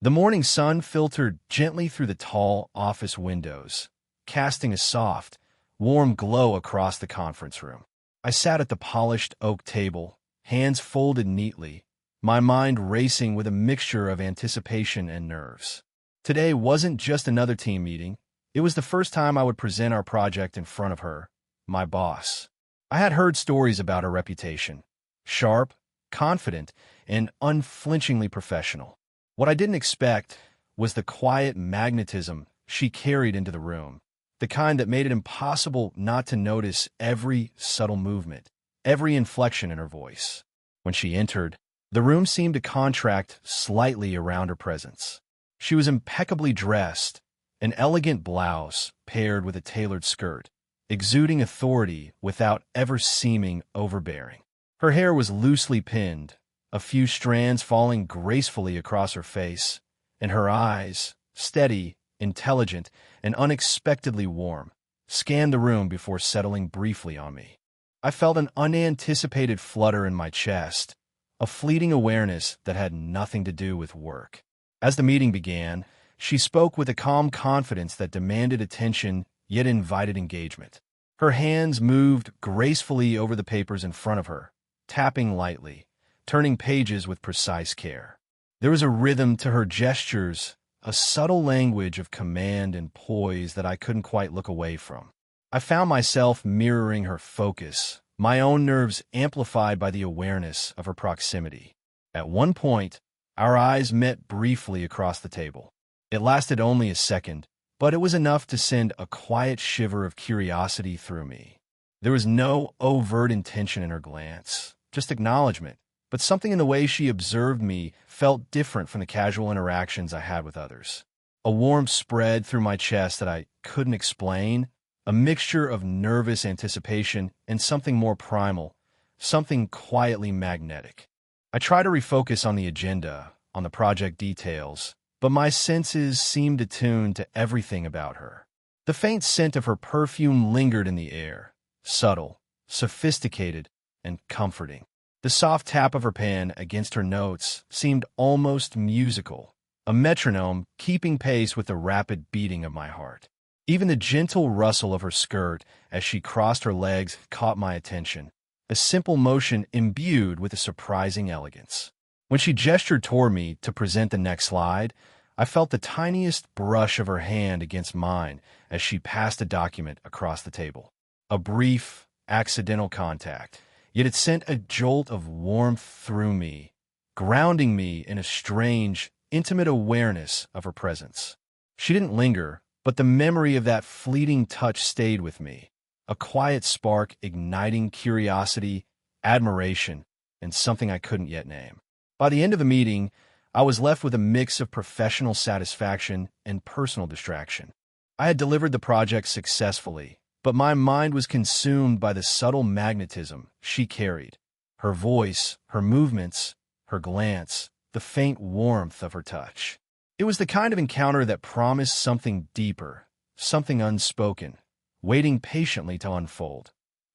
The morning sun filtered gently through the tall office windows, casting a soft, warm glow across the conference room. I sat at the polished oak table, hands folded neatly, my mind racing with a mixture of anticipation and nerves. Today wasn't just another team meeting. It was the first time I would present our project in front of her, my boss. I had heard stories about her reputation: sharp, confident, and unflinchingly professional. What I didn't expect was the quiet magnetism she carried into the room, the kind that made it impossible not to notice every subtle movement, every inflection in her voice. When she entered, the room seemed to contract slightly around her presence. She was impeccably dressed, an elegant blouse paired with a tailored skirt, exuding authority without ever seeming overbearing. Her hair was loosely pinned, a few strands falling gracefully across her face, and her eyes, steady, intelligent, and unexpectedly warm, scanned the room before settling briefly on me. I felt an unanticipated flutter in my chest, a fleeting awareness that had nothing to do with work. As the meeting began, she spoke with a calm confidence that demanded attention yet invited engagement. Her hands moved gracefully over the papers in front of her, tapping lightly, turning pages with precise care. There was a rhythm to her gestures, a subtle language of command and poise that I couldn't quite look away from. I found myself mirroring her focus, my own nerves amplified by the awareness of her proximity. At one point, our eyes met briefly across the table. It lasted only a second, but it was enough to send a quiet shiver of curiosity through me. There was no overt intention in her glance, just acknowledgement, but something in the way she observed me felt different from the casual interactions I had with others. A warmth spread through my chest that I couldn't explain, a mixture of nervous anticipation and something more primal, something quietly magnetic. I tried to refocus on the agenda, on the project details, but my senses seemed attuned to everything about her. The faint scent of her perfume lingered in the air, subtle, sophisticated, and comforting. The soft tap of her pen against her notes seemed almost musical, a metronome keeping pace with the rapid beating of my heart. Even the gentle rustle of her skirt as she crossed her legs caught my attention, a simple motion imbued with a surprising elegance. When she gestured toward me to present the next slide, I felt the tiniest brush of her hand against mine as she passed a document across the table. A brief, accidental contact, yet it sent a jolt of warmth through me, grounding me in a strange, intimate awareness of her presence. She didn't linger, but the memory of that fleeting touch stayed with me, a quiet spark igniting curiosity, admiration, and something I couldn't yet name. By the end of the meeting, I was left with a mix of professional satisfaction and personal distraction. I had delivered the project successfully, but my mind was consumed by the subtle magnetism she carried. Her voice, her movements, her glance, the faint warmth of her touch. It was the kind of encounter that promised something deeper, something unspoken, waiting patiently to unfold.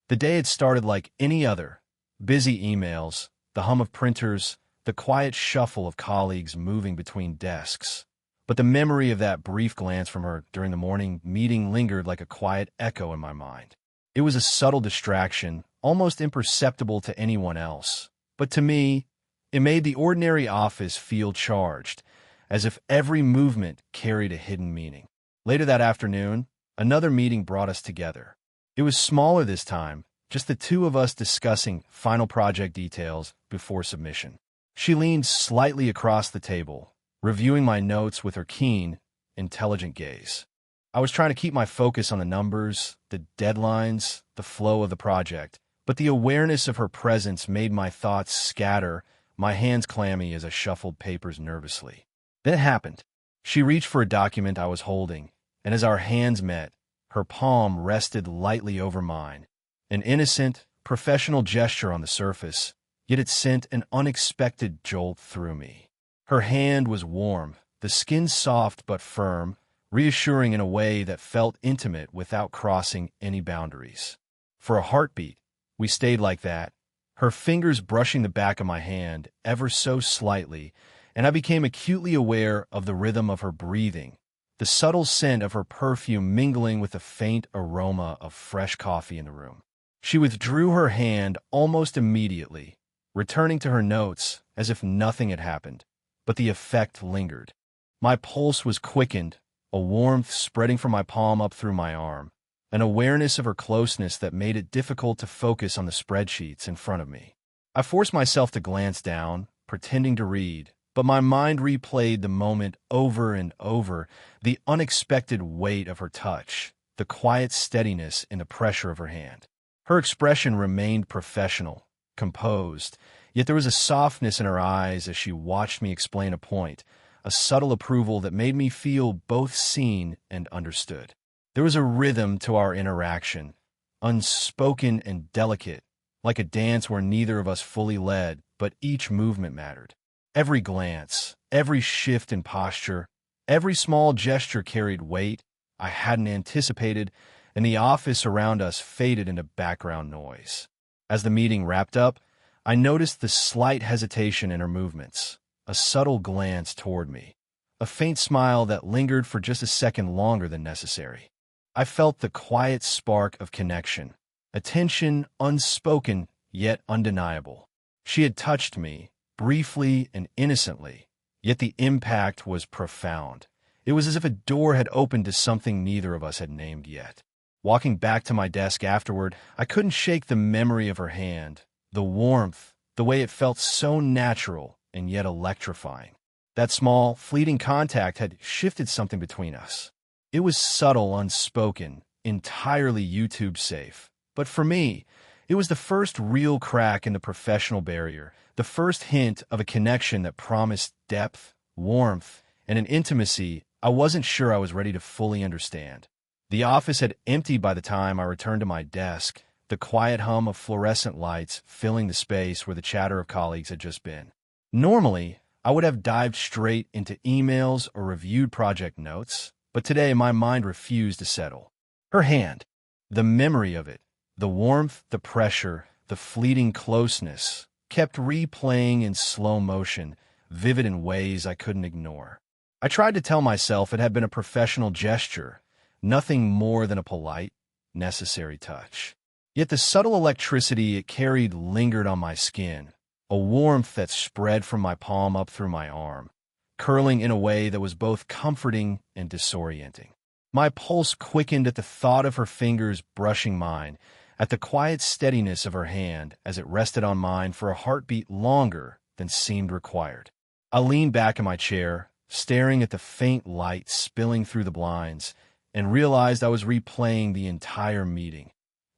The day had started like any other: busy emails, the hum of printers, the quiet shuffle of colleagues moving between desks. But the memory of that brief glance from her during the morning meeting lingered like a quiet echo in my mind. It was a subtle distraction, almost imperceptible to anyone else. But to me, it made the ordinary office feel charged, as if every movement carried a hidden meaning. Later that afternoon, another meeting brought us together. It was smaller this time, just the two of us discussing final project details before submission. She leaned slightly across the table, reviewing my notes with her keen, intelligent gaze. I was trying to keep my focus on the numbers, the deadlines, the flow of the project, but the awareness of her presence made my thoughts scatter, my hands clammy as I shuffled papers nervously. Then it happened. She reached for a document I was holding, and as our hands met, her palm rested lightly over mine. An innocent, professional gesture on the surface, yet it sent an unexpected jolt through me. Her hand was warm, the skin soft but firm, reassuring in a way that felt intimate without crossing any boundaries. For a heartbeat, we stayed like that, her fingers brushing the back of my hand ever so slightly, and I became acutely aware of the rhythm of her breathing, the subtle scent of her perfume mingling with the faint aroma of fresh coffee in the room. She withdrew her hand almost immediately, returning to her notes as if nothing had happened, but the effect lingered. My pulse was quickened, a warmth spreading from my palm up through my arm, an awareness of her closeness that made it difficult to focus on the spreadsheets in front of me. I forced myself to glance down, pretending to read, but my mind replayed the moment over and over, the unexpected weight of her touch, the quiet steadiness in the pressure of her hand. Her expression remained professional, composed, yet there was a softness in her eyes as she watched me explain a point, a subtle approval that made me feel both seen and understood. There was a rhythm to our interaction, unspoken and delicate, like a dance where neither of us fully led, but each movement mattered. Every glance, every shift in posture, every small gesture carried weight I hadn't anticipated, and the office around us faded into background noise. As the meeting wrapped up, I noticed the slight hesitation in her movements, a subtle glance toward me, a faint smile that lingered for just a second longer than necessary. I felt the quiet spark of connection, a tension unspoken yet undeniable. She had touched me, briefly and innocently, yet the impact was profound. It was as if a door had opened to something neither of us had named yet. Walking back to my desk afterward, I couldn't shake the memory of her hand, the warmth, the way it felt so natural and yet electrifying. That small, fleeting contact had shifted something between us. It was subtle, unspoken, entirely YouTube safe. But for me, it was the first real crack in the professional barrier, the first hint of a connection that promised depth, warmth, and an intimacy I wasn't sure I was ready to fully understand. The office had emptied by the time I returned to my desk, the quiet hum of fluorescent lights filling the space where the chatter of colleagues had just been. Normally, I would have dived straight into emails or reviewed project notes, but today my mind refused to settle. Her hand, the memory of it, the warmth, the pressure, the fleeting closeness, kept replaying in slow motion, vivid in ways I couldn't ignore. I tried to tell myself it had been a professional gesture, nothing more than a polite, necessary touch. Yet the subtle electricity it carried lingered on my skin, a warmth that spread from my palm up through my arm, curling in a way that was both comforting and disorienting. My pulse quickened at the thought of her fingers brushing mine, at the quiet steadiness of her hand as it rested on mine for a heartbeat longer than seemed required. I leaned back in my chair, staring at the faint light spilling through the blinds, and realized I was replaying the entire meeting.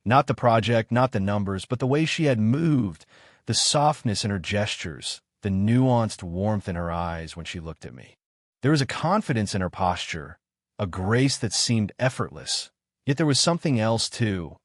Not the project, not the numbers, but the way she had moved, the softness in her gestures, the nuanced warmth in her eyes when she looked at me. There was a confidence in her posture, a grace that seemed effortless. Yet there was something else, too,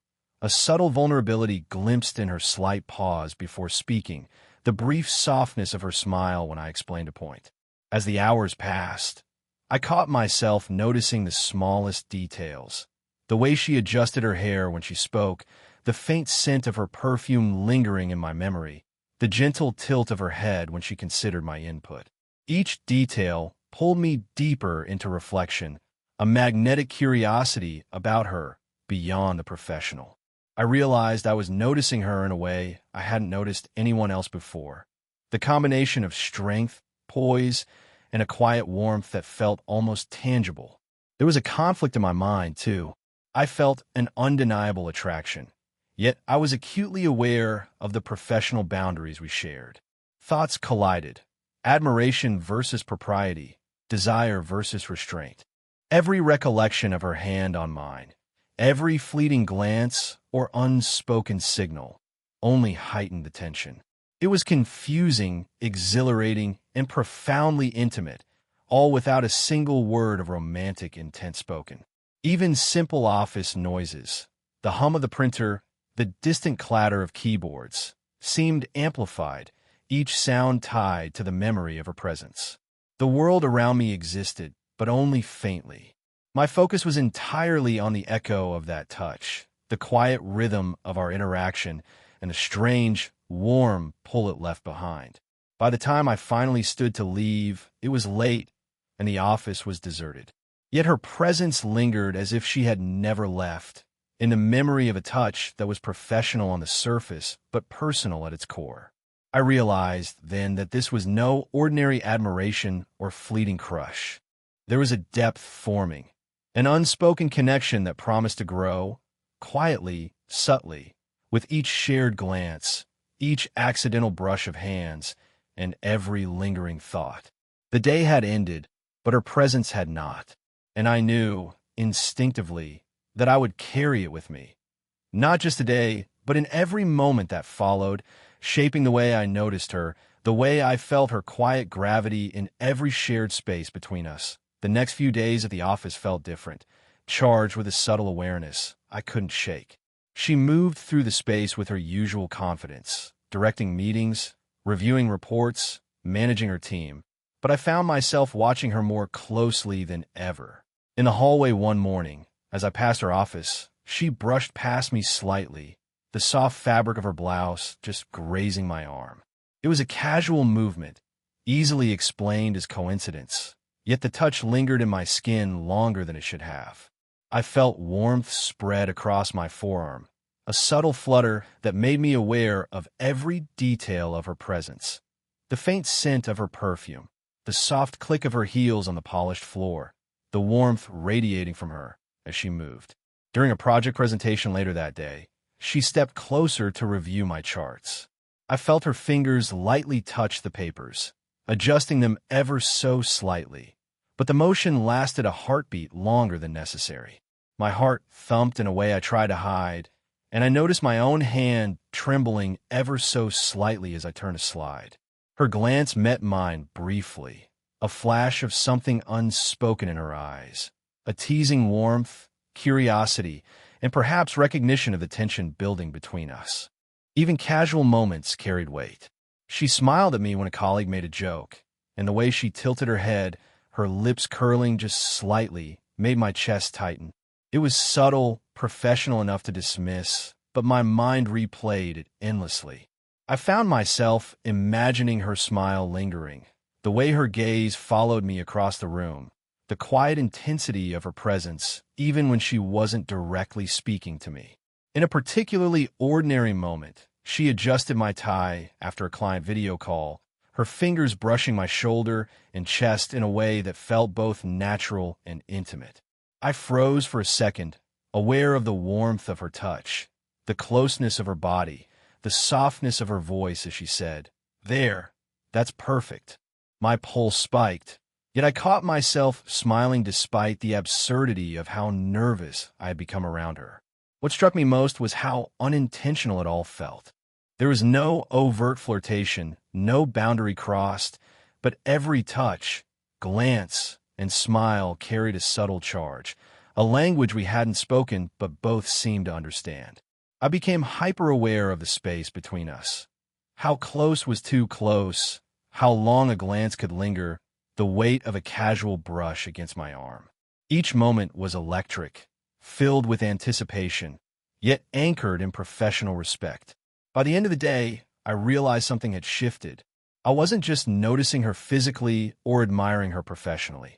a subtle vulnerability glimpsed in her slight pause before speaking, the brief softness of her smile when I explained a point. As the hours passed, I caught myself noticing the smallest details. The way she adjusted her hair when she spoke, the faint scent of her perfume lingering in my memory, the gentle tilt of her head when she considered my input. Each detail pulled me deeper into reflection, a magnetic curiosity about her beyond the professional. I realized I was noticing her in a way I hadn't noticed anyone else before. The combination of strength, poise, and a quiet warmth that felt almost tangible. There was a conflict in my mind, too. I felt an undeniable attraction, yet I was acutely aware of the professional boundaries we shared. Thoughts collided, admiration versus propriety, desire versus restraint. Every recollection of her hand on mine, every fleeting glance or unspoken signal, only heightened the tension. It was confusing, exhilarating, and profoundly intimate, all without a single word of romantic intent spoken. Even simple office noises, the hum of the printer, the distant clatter of keyboards, seemed amplified, each sound tied to the memory of her presence. The world around me existed, but only faintly. My focus was entirely on the echo of that touch, the quiet rhythm of our interaction, and the strange, warm pull it left behind. By the time I finally stood to leave, it was late, and the office was deserted. Yet her presence lingered as if she had never left, in the memory of a touch that was professional on the surface, but personal at its core. I realized then that this was no ordinary admiration or fleeting crush. There was a depth forming, an unspoken connection that promised to grow, quietly, subtly, with each shared glance, each accidental brush of hands, and every lingering thought. The day had ended, but her presence had not, and I knew, instinctively, that I would carry it with me. Not just today, but in every moment that followed, shaping the way I noticed her, the way I felt her quiet gravity in every shared space between us. The next few days at the office felt different, charged with a subtle awareness I couldn't shake. She moved through the space with her usual confidence, directing meetings, reviewing reports, managing her team, but I found myself watching her more closely than ever. In the hallway one morning, as I passed her office, she brushed past me slightly, the soft fabric of her blouse just grazing my arm. It was a casual movement, easily explained as coincidence, yet the touch lingered in my skin longer than it should have. I felt warmth spread across my forearm, a subtle flutter that made me aware of every detail of her presence. The faint scent of her perfume, the soft click of her heels on the polished floor, the warmth radiating from her as she moved. During a project presentation later that day, she stepped closer to review my charts. I felt her fingers lightly touch the papers, adjusting them ever so slightly, but the motion lasted a heartbeat longer than necessary. My heart thumped in a way I tried to hide, and I noticed my own hand trembling ever so slightly as I turned to slide. Her glance met mine briefly, a flash of something unspoken in her eyes, a teasing warmth, curiosity, and perhaps recognition of the tension building between us. Even casual moments carried weight. She smiled at me when a colleague made a joke, and the way she tilted her head, her lips curling just slightly, made my chest tighten. It was subtle, professional enough to dismiss, but my mind replayed it endlessly. I found myself imagining her smile lingering, the way her gaze followed me across the room, the quiet intensity of her presence, even when she wasn't directly speaking to me. In a particularly ordinary moment, she adjusted my tie after a client video call, her fingers brushing my shoulder and chest in a way that felt both natural and intimate. I froze for a second, aware of the warmth of her touch, the closeness of her body, the softness of her voice as she said, "There, that's perfect." My pulse spiked, yet I caught myself smiling despite the absurdity of how nervous I had become around her. What struck me most was how unintentional it all felt. There was no overt flirtation, no boundary crossed, but every touch, glance, and smile carried a subtle charge, a language we hadn't spoken but both seemed to understand. I became hyper-aware of the space between us. How close was too close, how long a glance could linger, the weight of a casual brush against my arm. Each moment was electric, filled with anticipation, yet anchored in professional respect. By the end of the day, I realized something had shifted. I wasn't just noticing her physically or admiring her professionally.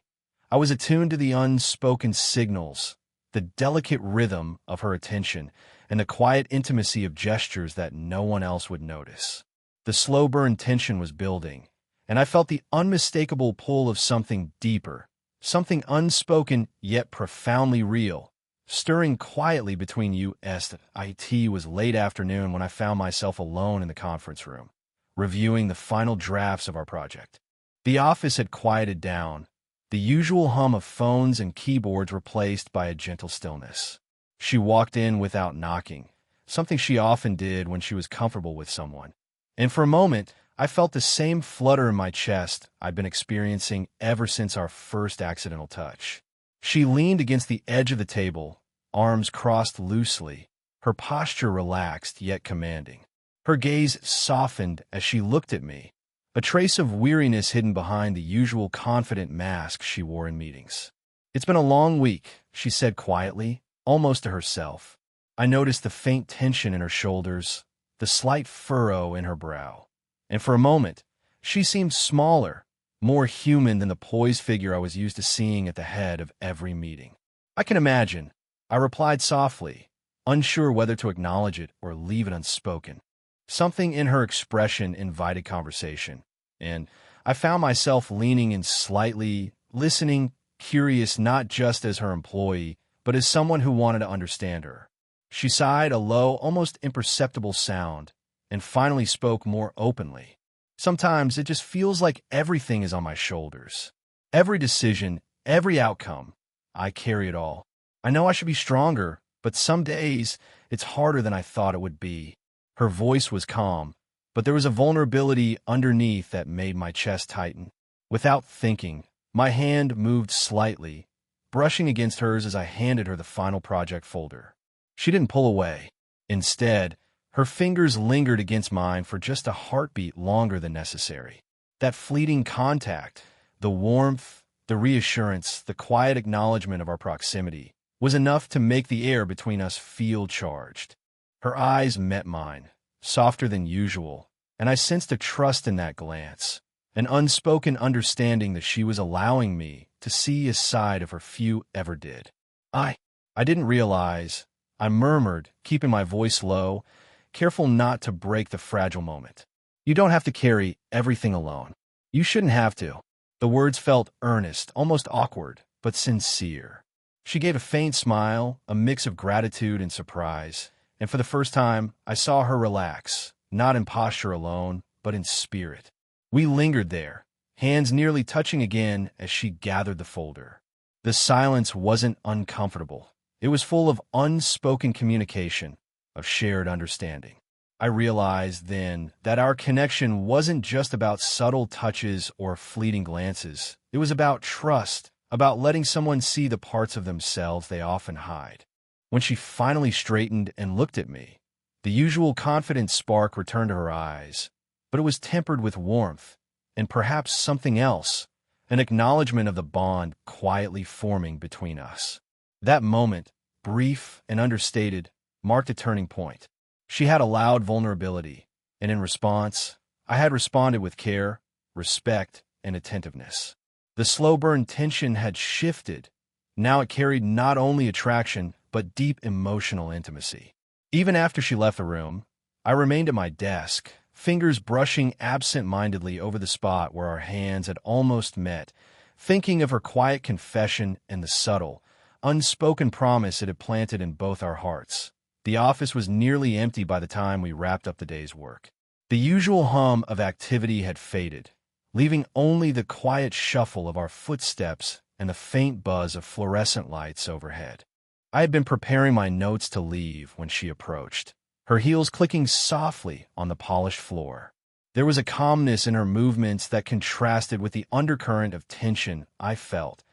I was attuned to the unspoken signals, the delicate rhythm of her attention, and the quiet intimacy of gestures that no one else would notice. The slow burn tension was building, and I felt the unmistakable pull of something deeper, something unspoken yet profoundly real, stirring quietly between us. It was late afternoon when I found myself alone in the conference room, reviewing the final drafts of our project. The office had quieted down, the usual hum of phones and keyboards replaced by a gentle stillness. She walked in without knocking, something she often did when she was comfortable with someone. And for a moment, I felt the same flutter in my chest I'd been experiencing ever since our first accidental touch. She leaned against the edge of the table, arms crossed loosely, her posture relaxed yet commanding. Her gaze softened as she looked at me, a trace of weariness hidden behind the usual confident mask she wore in meetings. "It's been a long week," she said quietly, almost to herself. I noticed the faint tension in her shoulders, the slight furrow in her brow, and for a moment, She seemed smaller, more human than the poised figure I was used to seeing at the head of every meeting. "I can imagine," I replied softly, unsure whether to acknowledge it or leave it unspoken. Something in her expression invited conversation, and I found myself leaning in slightly, listening, curious not just as her employee, but as someone who wanted to understand her. She sighed a low, almost imperceptible sound, and finally spoke more openly. "Sometimes it just feels like everything is on my shoulders. Every decision, every outcome. I carry it all. I know I should be stronger, but some days it's harder than I thought it would be." Her voice was calm, but there was a vulnerability underneath that made my chest tighten. Without thinking, my hand moved slightly, brushing against hers as I handed her the final project folder. She didn't pull away. Instead, her fingers lingered against mine for just a heartbeat longer than necessary. That fleeting contact, the warmth, the reassurance, the quiet acknowledgement of our proximity, was enough to make the air between us feel charged. Her eyes met mine, softer than usual, and I sensed a trust in that glance, an unspoken understanding that she was allowing me to see a side of her few ever did. I didn't realize," I murmured, keeping my voice low, careful not to break the fragile moment. "You don't have to carry everything alone. You shouldn't have to." The words felt earnest, almost awkward, but sincere. She gave a faint smile, a mix of gratitude and surprise, and for the first time, I saw her relax, not in posture alone, but in spirit. We lingered there, hands nearly touching again as she gathered the folder. The silence wasn't uncomfortable. It was full of unspoken communication, of shared understanding. I realized then that our connection wasn't just about subtle touches or fleeting glances. It was about trust, about letting someone see the parts of themselves they often hide. When she finally straightened and looked at me, the usual confident spark returned to her eyes, but it was tempered with warmth, and perhaps something else, an acknowledgement of the bond quietly forming between us. That moment, brief and understated, marked a turning point. She had allowed vulnerability, and in response, I had responded with care, respect, and attentiveness. The slow-burn tension had shifted. Now it carried not only attraction, but deep emotional intimacy. Even after she left the room, I remained at my desk, fingers brushing absent-mindedly over the spot where our hands had almost met, thinking of her quiet confession and the subtle, unspoken promise it had planted in both our hearts. The office was nearly empty by the time we wrapped up the day's work. The usual hum of activity had faded, leaving only the quiet shuffle of our footsteps and the faint buzz of fluorescent lights overhead. I had been preparing my notes to leave when she approached, her heels clicking softly on the polished floor. There was a calmness in her movements that contrasted with the undercurrent of tension I felt,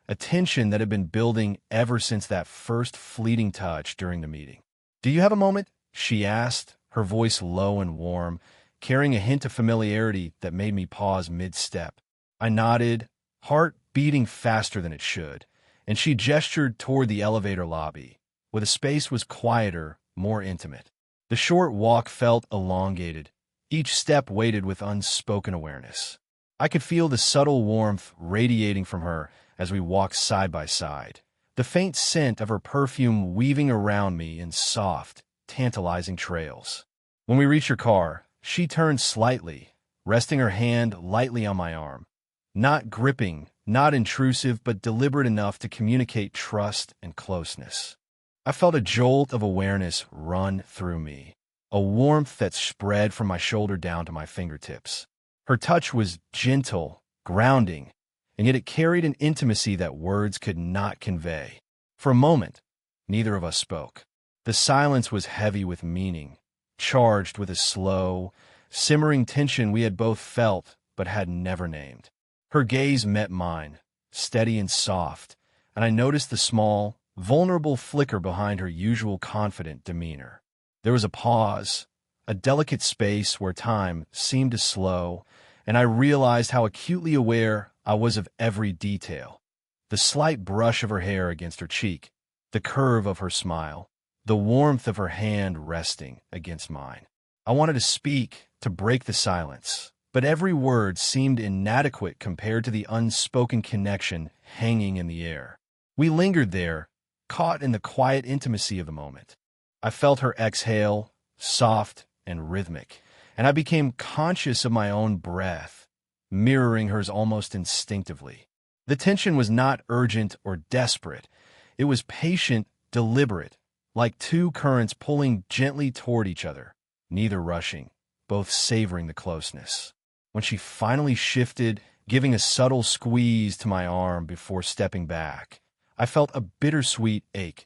a tension that had been building ever since that first fleeting touch during the meeting. "Do you have a moment?" she asked, her voice low and warm, carrying a hint of familiarity that made me pause mid-step. I nodded, heart beating faster than it should, and she gestured toward the elevator lobby, where the space was quieter, more intimate. The short walk felt elongated, each step weighted with unspoken awareness. I could feel the subtle warmth radiating from her as we walked side by side, the faint scent of her perfume weaving around me in soft, tantalizing trails. When we reached her car, she turned slightly, resting her hand lightly on my arm. Not gripping, not intrusive, but deliberate enough to communicate trust and closeness. I felt a jolt of awareness run through me, a warmth that spread from my shoulder down to my fingertips. Her touch was gentle, grounding, and yet it carried an intimacy that words could not convey. For a moment, neither of us spoke. The silence was heavy with meaning, charged with a slow, simmering tension we had both felt but had never named. Her gaze met mine, steady and soft, and I noticed the small, vulnerable flicker behind her usual confident demeanor. There was a pause, a delicate space where time seemed to slow, and I realized how acutely aware I was of every detail. The slight brush of her hair against her cheek, the curve of her smile, the warmth of her hand resting against mine. I wanted to speak, to break the silence, but every word seemed inadequate compared to the unspoken connection hanging in the air. We lingered there, caught in the quiet intimacy of the moment. I felt her exhale, soft and rhythmic, and I became conscious of my own breath, mirroring hers almost instinctively. The tension was not urgent or desperate. It was patient, deliberate, like two currents pulling gently toward each other, neither rushing, both savoring the closeness. When she finally shifted, giving a subtle squeeze to my arm before stepping back, I felt a bittersweet ache,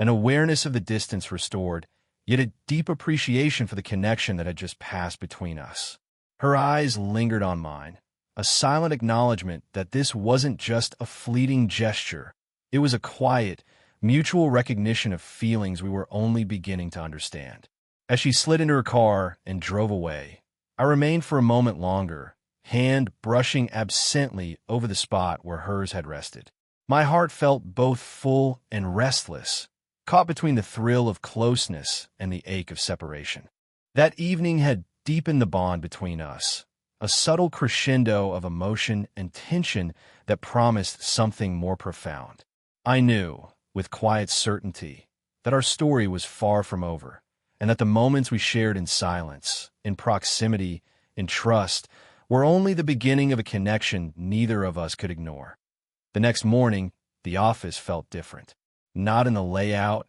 an awareness of the distance restored, yet a deep appreciation for the connection that had just passed between us. Her eyes lingered on mine, a silent acknowledgement that this wasn't just a fleeting gesture. It was a quiet, mutual recognition of feelings we were only beginning to understand. As she slid into her car and drove away, I remained for a moment longer, hand brushing absently over the spot where hers had rested. My heart felt both full and restless, caught between the thrill of closeness and the ache of separation. That evening had deepened the bond between us, a subtle crescendo of emotion and tension that promised something more profound. I knew, with quiet certainty, that our story was far from over, and that the moments we shared in silence, in proximity, in trust, were only the beginning of a connection neither of us could ignore. The next morning, the office felt different, not in the layout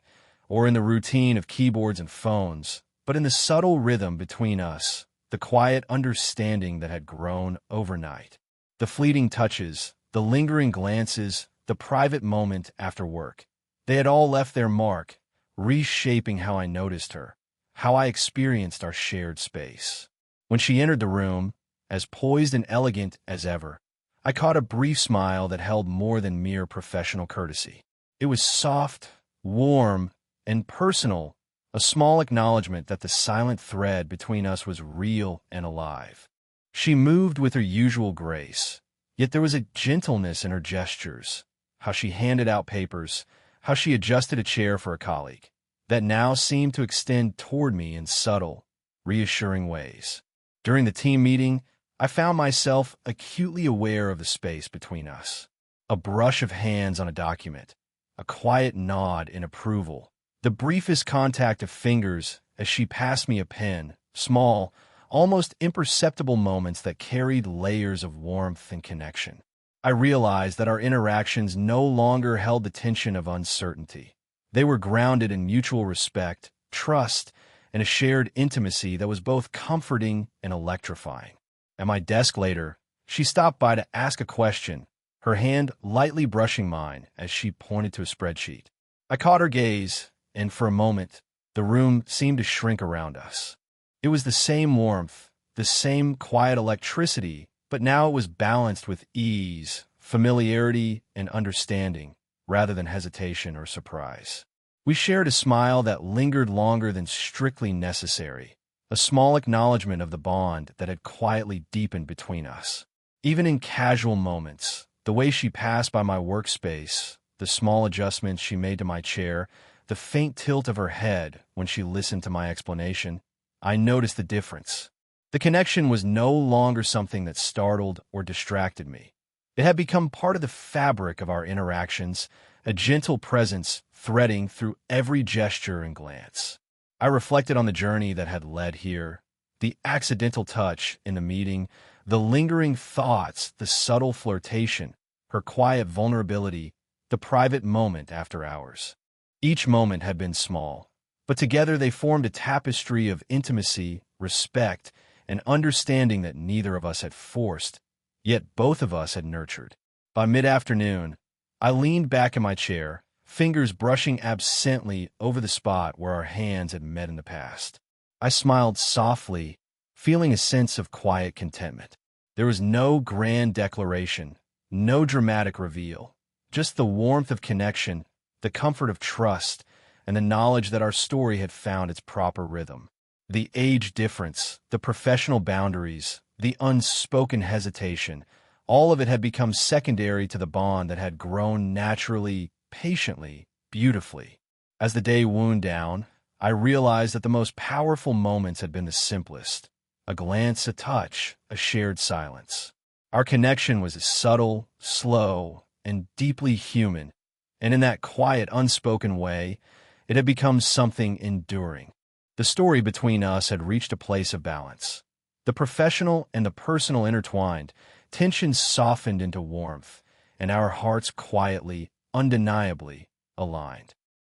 or in the routine of keyboards and phones, but in the subtle rhythm between us, the quiet understanding that had grown overnight. The fleeting touches, the lingering glances, the private moment after work, they had all left their mark, reshaping how I noticed her, how I experienced our shared space. When she entered the room, as poised and elegant as ever, I caught a brief smile that held more than mere professional courtesy. It was soft, warm, and personal, a small acknowledgement that the silent thread between us was real and alive. She moved with her usual grace, yet there was a gentleness in her gestures, how she handed out papers, how she adjusted a chair for a colleague, that now seemed to extend toward me in subtle, reassuring ways. During the team meeting, I found myself acutely aware of the space between us. A brush of hands on a document, a quiet nod in approval, the briefest contact of fingers as she passed me a pen, small, almost imperceptible moments that carried layers of warmth and connection. I realized that our interactions no longer held the tension of uncertainty. They were grounded in mutual respect, trust, and a shared intimacy that was both comforting and electrifying. At my desk later, she stopped by to ask a question, her hand lightly brushing mine as she pointed to a spreadsheet. I caught her gaze, and for a moment, the room seemed to shrink around us. It was the same warmth, the same quiet electricity, but now it was balanced with ease, familiarity, and understanding, rather than hesitation or surprise. We shared a smile that lingered longer than strictly necessary, a small acknowledgement of the bond that had quietly deepened between us. Even in casual moments, the way she passed by my workspace, the small adjustments she made to my chair, the faint tilt of her head when she listened to my explanation, I noticed the difference. The connection was no longer something that startled or distracted me. It had become part of the fabric of our interactions, a gentle presence threading through every gesture and glance. I reflected on the journey that had led here, the accidental touch in the meeting, the lingering thoughts, the subtle flirtation, her quiet vulnerability, the private moment after hours. Each moment had been small, but together they formed a tapestry of intimacy, respect, and understanding that neither of us had forced, yet both of us had nurtured. By mid-afternoon, I leaned back in my chair, fingers brushing absently over the spot where our hands had met in the past. I smiled softly, feeling a sense of quiet contentment. There was no grand declaration, no dramatic reveal, just the warmth of connection, the comfort of trust, and the knowledge that our story had found its proper rhythm. The age difference, the professional boundaries, the unspoken hesitation, all of it had become secondary to the bond that had grown naturally, patiently, beautifully. As the day wound down, I realized that the most powerful moments had been the simplest. A glance, a touch, a shared silence. Our connection was subtle, slow, and deeply human, and in that quiet, unspoken way, it had become something enduring. The story between us had reached a place of balance. The professional and the personal intertwined, tensions softened into warmth, and our hearts quietly, undeniably aligned.